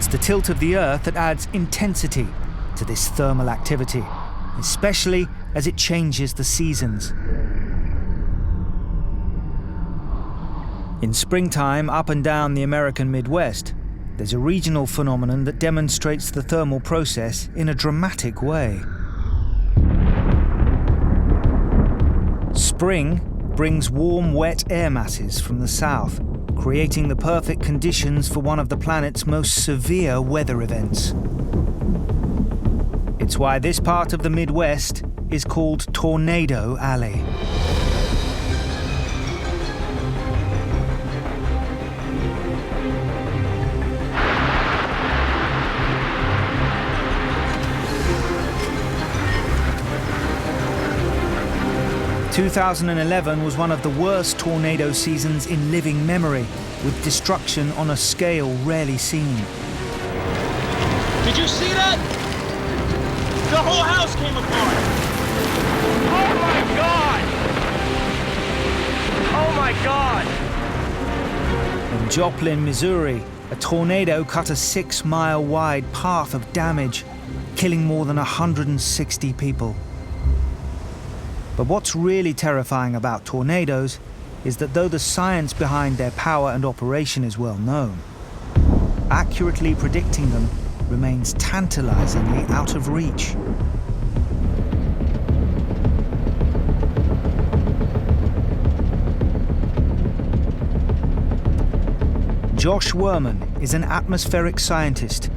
It's the tilt of the Earth that adds intensity to this thermal activity, especially as it changes the seasons. In springtime, up and down the American Midwest, there's a regional phenomenon that demonstrates the thermal process in a dramatic way. Spring brings warm, wet air masses from the south, creating the perfect conditions for one of the planet's most severe weather events. It's why this part of the Midwest is called Tornado Alley. ...2011 was one of the worst tornado seasons in living memory, with destruction on a scale rarely seen. Did you see that? The whole house came apart! Oh my God! Oh my God! In Joplin, Missouri, a tornado cut a 6-mile-wide path of damage, killing more than 160 people. But what's really terrifying about tornadoes is that though the science behind their power and operation is well known, accurately predicting them remains tantalizingly out of reach. Josh Werman is an atmospheric scientist.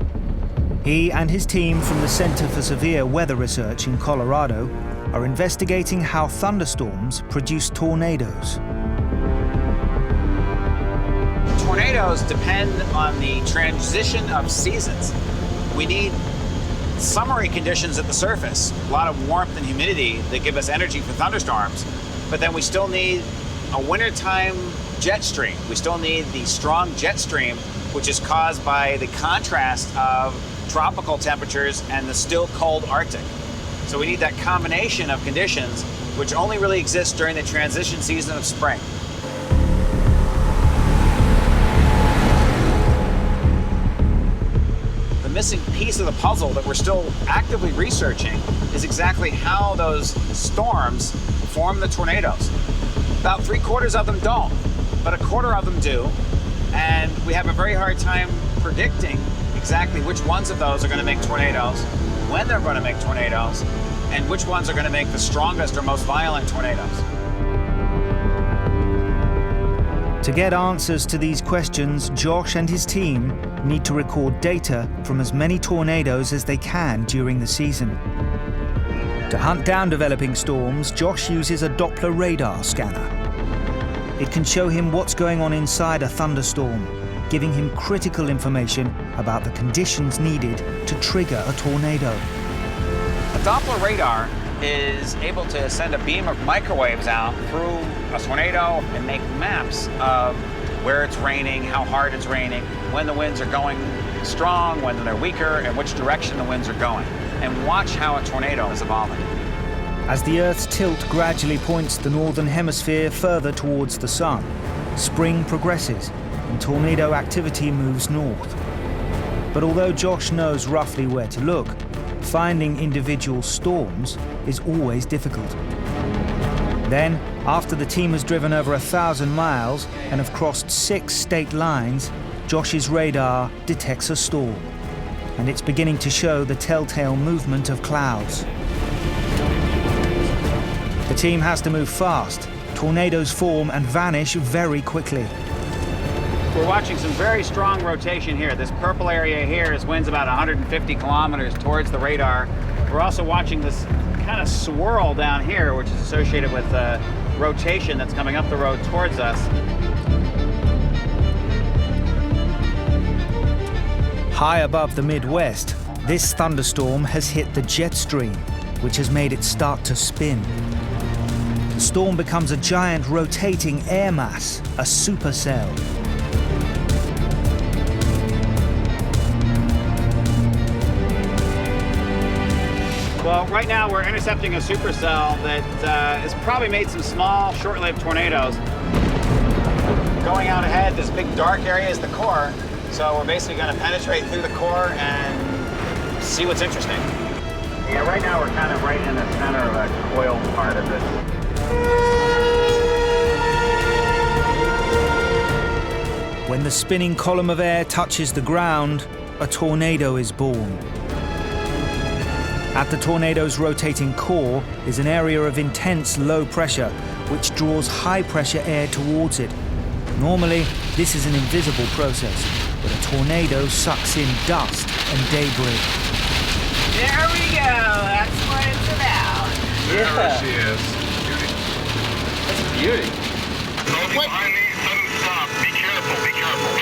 He and his team from the Center for Severe Weather Research in Colorado are investigating how thunderstorms produce tornadoes. Tornadoes depend on the transition of seasons. We need summery conditions at the surface, a lot of warmth and humidity that give us energy for thunderstorms, but then we still need a wintertime jet stream. We still need the strong jet stream, which is caused by the contrast of tropical temperatures and the still cold Arctic. So we need that combination of conditions, which only really exists during the transition season of spring. The missing piece of the puzzle that we're still actively researching is exactly how those storms form the tornadoes. About 3/4 of them don't, but 1/4 of them do. And we have a very hard time predicting exactly which ones of those are going to make tornadoes, when they're going to make tornadoes, and which ones are going to make the strongest or most violent tornadoes. To get answers to these questions, Josh and his team need to record data from as many tornadoes as they can during the season. To hunt down developing storms, Josh uses a Doppler radar scanner. It can show him what's going on inside a thunderstorm, giving him critical information about the conditions needed to trigger a tornado. A Doppler radar is able to send a beam of microwaves out through a tornado and make maps of where it's raining, how hard it's raining, when the winds are going strong, when they're weaker, and which direction the winds are going, and watch how a tornado is evolving. As the Earth's tilt gradually points the northern hemisphere further towards the sun, spring progresses and tornado activity moves north. But although Josh knows roughly where to look, finding individual storms is always difficult. Then, after the team has driven over 1,000 miles and have crossed 6 state lines, Josh's radar detects a storm, and it's beginning to show the telltale movement of clouds. The team has to move fast. Tornadoes form and vanish very quickly. We're watching some very strong rotation here. This purple area here is winds about 150 kilometers towards the radar. We're also watching this kind of swirl down here, which is associated with rotation that's coming up the road towards us. High above the Midwest, this thunderstorm has hit the jet stream, which has made it start to spin. The storm becomes a giant rotating air mass, a supercell. Well, right now we're intercepting a supercell that has probably made some small, short-lived tornadoes. Going out ahead, this big dark area is the core, So we're basically going to penetrate through the core and see what's interesting. Yeah, right now we're kind of right in the center of a coiled part of this. When the spinning column of air touches the ground, a tornado is born. At the tornado's rotating core is an area of intense low pressure, which draws high-pressure air towards it. Normally, this is an invisible process, but a tornado sucks in dust and debris. There we go. That's what it's about. Yeah. She is. Beauty. That's a beauty. Those behind me, sudden stop. Be careful, be careful.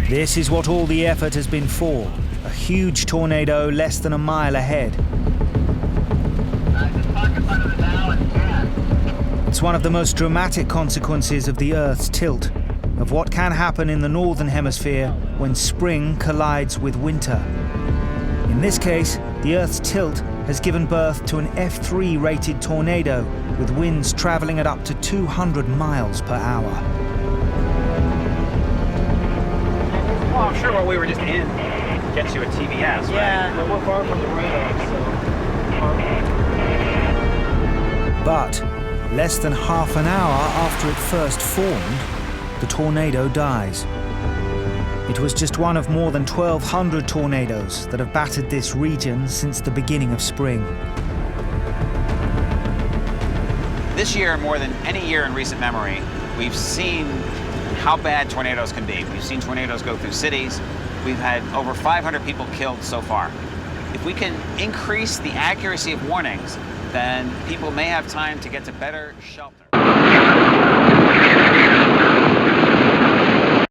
This is what all the effort has been for. A huge tornado less than a mile ahead. It's one of the most dramatic consequences of the Earth's tilt, of what can happen in the northern hemisphere when spring collides with winter. In this case, the Earth's tilt has given birth to an F3 rated tornado with winds traveling at up to 200 miles per hour. Well, I'm sure what we were just in gets you a TVS, Yeah, right? we're far from the radar, so. But less than half an hour after it first formed, the tornado dies. It was just one of more than 1,200 tornadoes that have battered this region since the beginning of spring. This year, more than any year in recent memory, we've seen how bad tornadoes can be. We've seen tornadoes go through cities. We've had over 500 people killed so far. If we can increase the accuracy of warnings, then people may have time to get to better shelter.